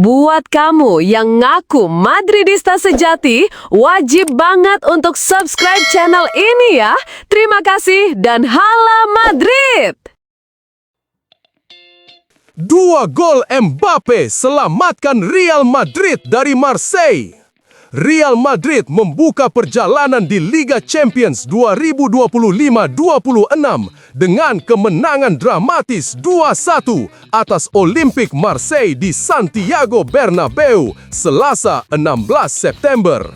Buat kamu yang ngaku Madridista sejati, wajib banget untuk subscribe channel ini ya. Terima kasih dan hala Madrid! 2 gol Mbappe selamatkan Real Madrid dari Marseille. Real Madrid membuka perjalanan di Liga Champions 2025-26 dengan kemenangan dramatis 2-1 atas Olympique Marseille di Santiago Bernabeu, Selasa 16 September.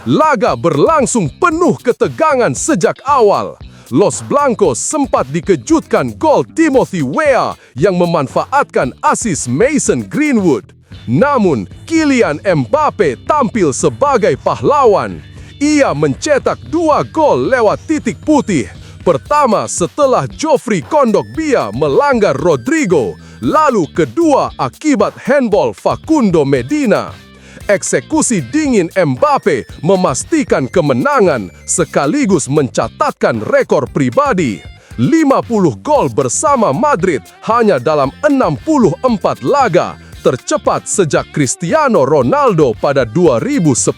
Laga berlangsung penuh ketegangan sejak awal. Los Blancos sempat dikejutkan gol Timothy Weah yang memanfaatkan asis Mason Greenwood. Namun, Kylian Mbappe tampil sebagai pahlawan. Ia mencetak 2 gol lewat titik putih. Pertama setelah Geoffrey Kondogbia melanggar Rodrigo, lalu kedua akibat handball Facundo Medina. Eksekusi dingin Mbappe memastikan kemenangan sekaligus mencatatkan rekor pribadi. 50 gol bersama Madrid hanya dalam 64 laga, tercepat sejak Cristiano Ronaldo pada 2010.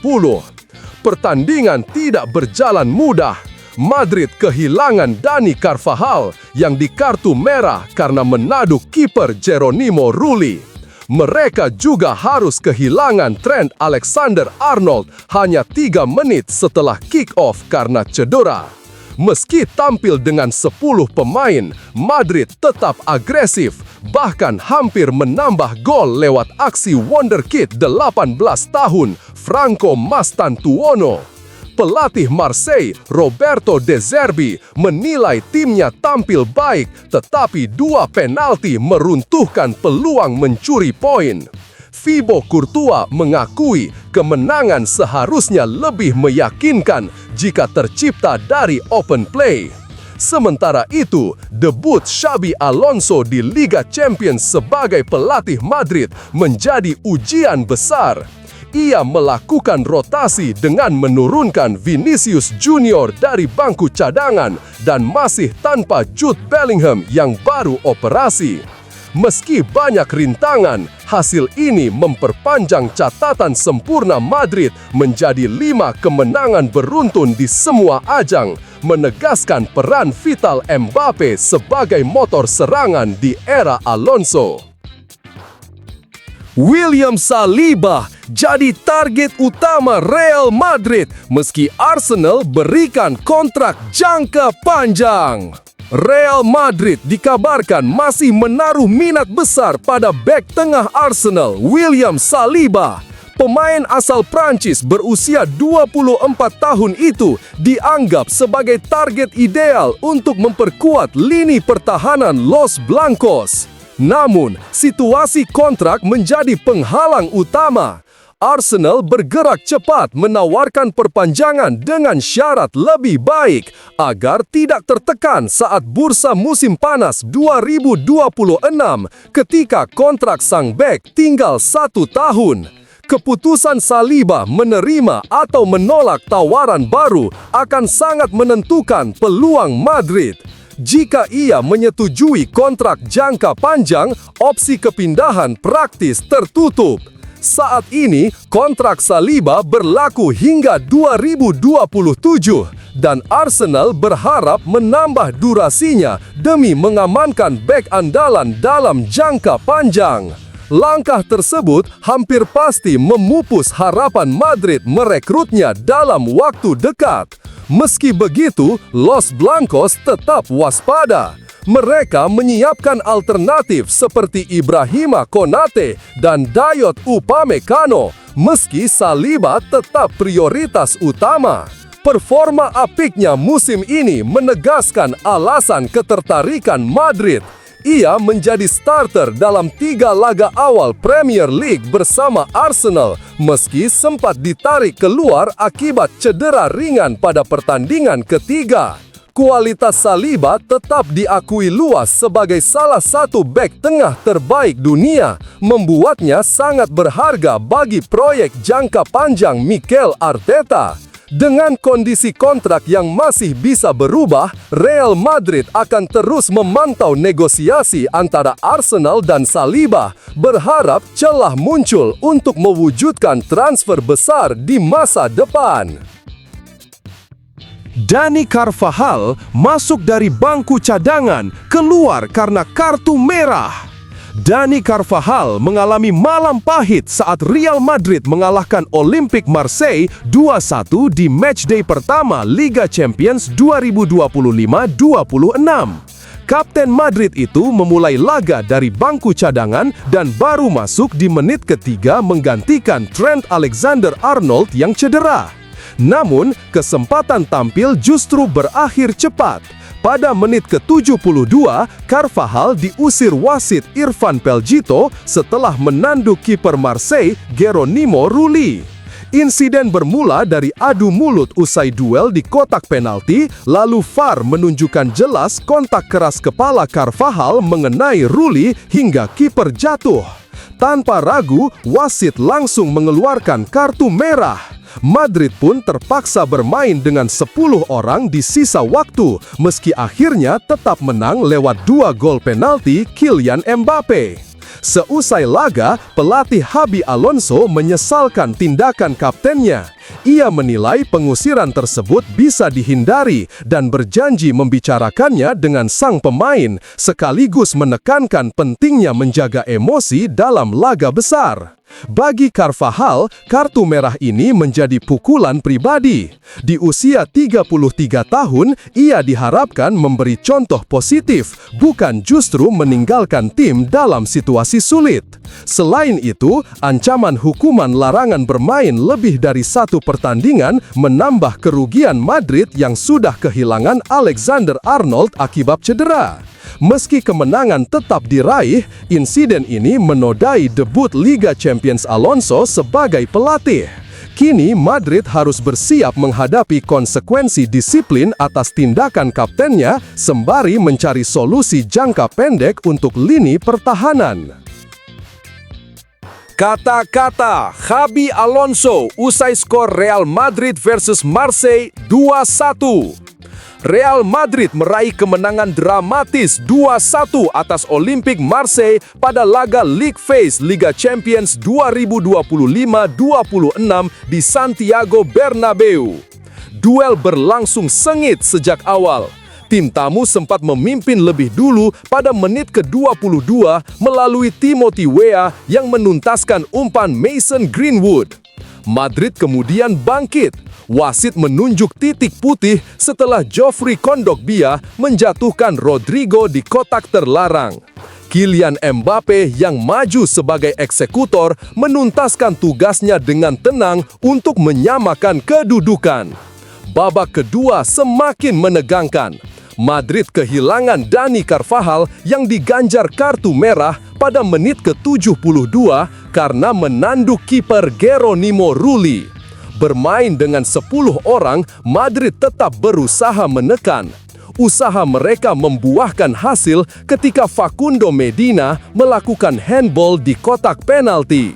Pertandingan tidak berjalan mudah. Madrid kehilangan Dani Carvajal yang dikartu merah karena menaduk kiper Geronimo Rulli. Mereka juga harus kehilangan Trent Alexander-Arnold hanya 3 menit setelah kick-off karena cedera. Meski tampil dengan 10 pemain, Madrid tetap agresif, bahkan hampir menambah gol lewat aksi wonderkid 18 tahun Franco Mastantuono. Pelatih Marseille, Roberto De Zerbi, menilai timnya tampil baik, tetapi 2 penalti meruntuhkan peluang mencuri poin. Thibaut Courtois mengakui kemenangan seharusnya lebih meyakinkan jika tercipta dari open play. Sementara itu, debut Xabi Alonso di Liga Champions sebagai pelatih Madrid menjadi ujian besar. Ia melakukan rotasi dengan menurunkan Vinicius Junior dari bangku cadangan dan masih tanpa Jude Bellingham yang baru operasi. Meski banyak rintangan, hasil ini memperpanjang catatan sempurna Madrid menjadi 5 kemenangan beruntun di semua ajang, menegaskan peran vital Mbappe sebagai motor serangan di era Alonso. William Saliba jadi target utama Real Madrid meski Arsenal berikan kontrak jangka panjang. Real Madrid dikabarkan masih menaruh minat besar pada bek tengah Arsenal, William Saliba. Pemain asal Prancis berusia 24 tahun itu dianggap sebagai target ideal untuk memperkuat lini pertahanan Los Blancos. Namun, situasi kontrak menjadi penghalang utama. Arsenal bergerak cepat menawarkan perpanjangan dengan syarat lebih baik agar tidak tertekan saat bursa musim panas 2026 ketika kontrak sang bek tinggal 1 tahun. Keputusan Saliba menerima atau menolak tawaran baru akan sangat menentukan peluang Madrid. Jika ia menyetujui kontrak jangka panjang, opsi kepindahan praktis tertutup. Saat ini, kontrak Saliba berlaku hingga 2027 dan Arsenal berharap menambah durasinya demi mengamankan bek andalan dalam jangka panjang. Langkah tersebut hampir pasti memupus harapan Madrid merekrutnya dalam waktu dekat. Meski begitu, Los Blancos tetap waspada. Mereka menyiapkan alternatif seperti Ibrahima Konate dan Dayot Upamecano, meski Saliba tetap prioritas utama. Performa apiknya musim ini menegaskan alasan ketertarikan Madrid. Ia menjadi starter dalam 3 laga awal Premier League bersama Arsenal, meski sempat ditarik keluar akibat cedera ringan pada pertandingan ketiga. Kualitas Saliba tetap diakui luas sebagai salah satu bek tengah terbaik dunia, membuatnya sangat berharga bagi proyek jangka panjang Mikel Arteta. Dengan kondisi kontrak yang masih bisa berubah, Real Madrid akan terus memantau negosiasi antara Arsenal dan Saliba, berharap celah muncul untuk mewujudkan transfer besar di masa depan. Dani Carvajal masuk dari bangku cadangan, keluar karena kartu merah. Dani Carvajal mengalami malam pahit saat Real Madrid mengalahkan Olympique Marseille 2-1 di matchday pertama Liga Champions 2025-26. Kapten Madrid itu memulai laga dari bangku cadangan dan baru masuk di menit ketiga menggantikan Trent Alexander-Arnold yang cedera. Namun, kesempatan tampil justru berakhir cepat. Pada menit ke-72, Carvajal diusir wasit Irfan Pelgito setelah menanduk kiper Marseille, Geronimo Rulli. Insiden bermula dari adu mulut usai duel di kotak penalti, lalu VAR menunjukkan jelas kontak keras kepala Carvajal mengenai Rulli hingga kiper jatuh. Tanpa ragu, wasit langsung mengeluarkan kartu merah. Madrid pun terpaksa bermain dengan 10 orang di sisa waktu, meski akhirnya tetap menang lewat 2 gol penalti Kylian Mbappe. Seusai laga, pelatih Xabi Alonso menyesalkan tindakan kaptennya. Ia menilai pengusiran tersebut bisa dihindari dan berjanji membicarakannya dengan sang pemain, sekaligus menekankan pentingnya menjaga emosi dalam laga besar. Bagi Carvajal, kartu merah ini menjadi pukulan pribadi. Di usia 33 tahun, ia diharapkan memberi contoh positif, bukan justru meninggalkan tim dalam situasi sulit. Selain itu, ancaman hukuman larangan bermain lebih dari 1 pertandingan menambah kerugian Madrid yang sudah kehilangan Alexander-Arnold akibat cedera. Meski kemenangan tetap diraih, insiden ini menodai debut Liga Champions Alonso sebagai pelatih. Kini Madrid harus bersiap menghadapi konsekuensi disiplin atas tindakan kaptennya sembari mencari solusi jangka pendek untuk lini pertahanan. Kata-kata Xabi Alonso usai skor Real Madrid versus Marseille 2-1. Real Madrid meraih kemenangan dramatis 2-1 atas Olympique Marseille pada laga League Phase Liga Champions 2025-26 di Santiago Bernabeu. Duel berlangsung sengit sejak awal. Tim tamu sempat memimpin lebih dulu pada menit ke-22 melalui Timothy Weah yang menuntaskan umpan Mason Greenwood. Madrid kemudian bangkit. Wasit menunjuk titik putih setelah Geoffrey Kondogbia menjatuhkan Rodrigo di kotak terlarang. Kylian Mbappe yang maju sebagai eksekutor menuntaskan tugasnya dengan tenang untuk menyamakan kedudukan. Babak kedua semakin menegangkan. Madrid kehilangan Dani Carvajal yang diganjar kartu merah pada menit ke-72 karena menanduk kiper Geronimo Rulli. Bermain dengan 10 orang, Madrid tetap berusaha menekan. Usaha mereka membuahkan hasil ketika Facundo Medina melakukan handball di kotak penalti.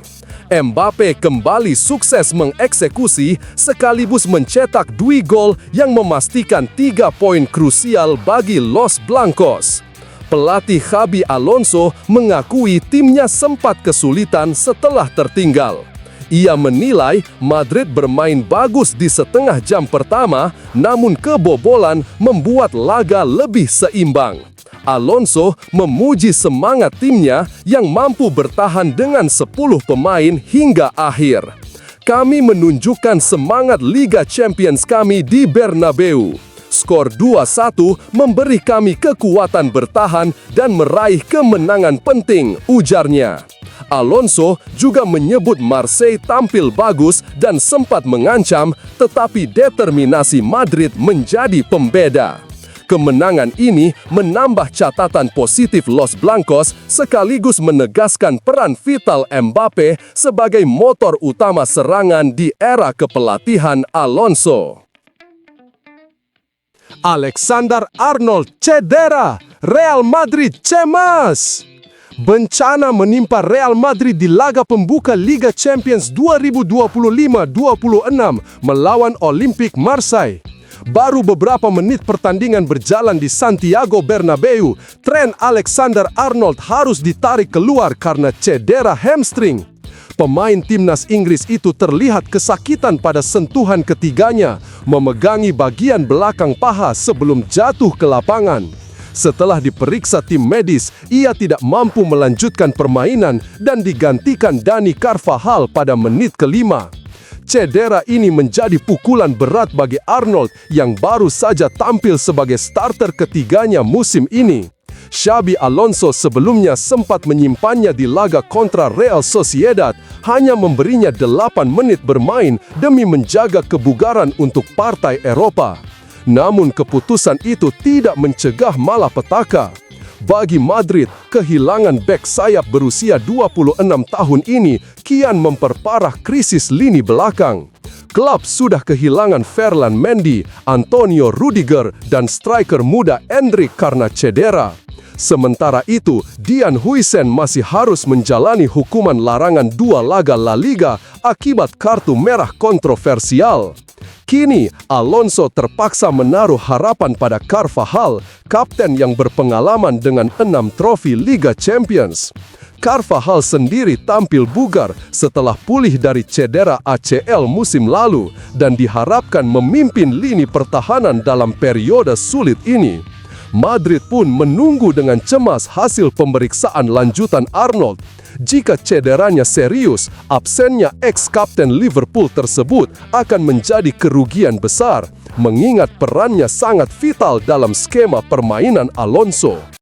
Mbappe kembali sukses mengeksekusi sekaligus mencetak 2 gol yang memastikan 3 poin krusial bagi Los Blancos. Pelatih Xabi Alonso mengakui timnya sempat kesulitan setelah tertinggal. Ia menilai Madrid bermain bagus di setengah jam pertama, namun kebobolan membuat laga lebih seimbang. Alonso memuji semangat timnya yang mampu bertahan dengan 10 pemain hingga akhir. Kami menunjukkan semangat Liga Champions kami di Bernabeu. Skor 2-1 memberi kami kekuatan bertahan dan meraih kemenangan penting, ujarnya. Alonso juga menyebut Marseille tampil bagus dan sempat mengancam, tetapi determinasi Madrid menjadi pembeda. Kemenangan ini menambah catatan positif Los Blancos sekaligus menegaskan peran vital Mbappe sebagai motor utama serangan di era kepelatihan Alonso. Alexander-Arnold cedera, Real Madrid cemas. Bencana menimpa Real Madrid di laga pembuka Liga Champions 2025-26 melawan Olympique Marseille. Baru beberapa menit pertandingan berjalan di Santiago Bernabeu, Trent Alexander-Arnold harus ditarik keluar karena cedera hamstring. Pemain timnas Inggris itu terlihat kesakitan pada sentuhan ketiganya, memegangi bagian belakang paha sebelum jatuh ke lapangan. Setelah diperiksa tim medis, ia tidak mampu melanjutkan permainan dan digantikan Dani Carvajal pada menit ke-5. Cedera ini menjadi pukulan berat bagi Arnold yang baru saja tampil sebagai starter ketiganya musim ini. Xabi Alonso sebelumnya sempat menyimpannya di laga kontra Real Sociedad, hanya memberinya 8 menit bermain demi menjaga kebugaran untuk partai Eropa. Namun keputusan itu tidak mencegah malapetaka. Bagi Madrid, kehilangan bek sayap berusia 26 tahun ini kian memperparah krisis lini belakang. Klub sudah kehilangan Ferland Mendy, Antonio Rudiger, dan striker muda Endrick karena cedera. Sementara itu, Dean Huijsen masih harus menjalani hukuman larangan 2 laga La Liga akibat kartu merah kontroversial. Kini, Alonso terpaksa menaruh harapan pada Carvajal, kapten yang berpengalaman dengan 6 trofi Liga Champions. Carvajal sendiri tampil bugar setelah pulih dari cedera ACL musim lalu dan diharapkan memimpin lini pertahanan dalam periode sulit ini. Madrid pun menunggu dengan cemas hasil pemeriksaan lanjutan Arnold. Jika cederanya serius, absennya ex-kapten Liverpool tersebut akan menjadi kerugian besar, mengingat perannya sangat vital dalam skema permainan Alonso.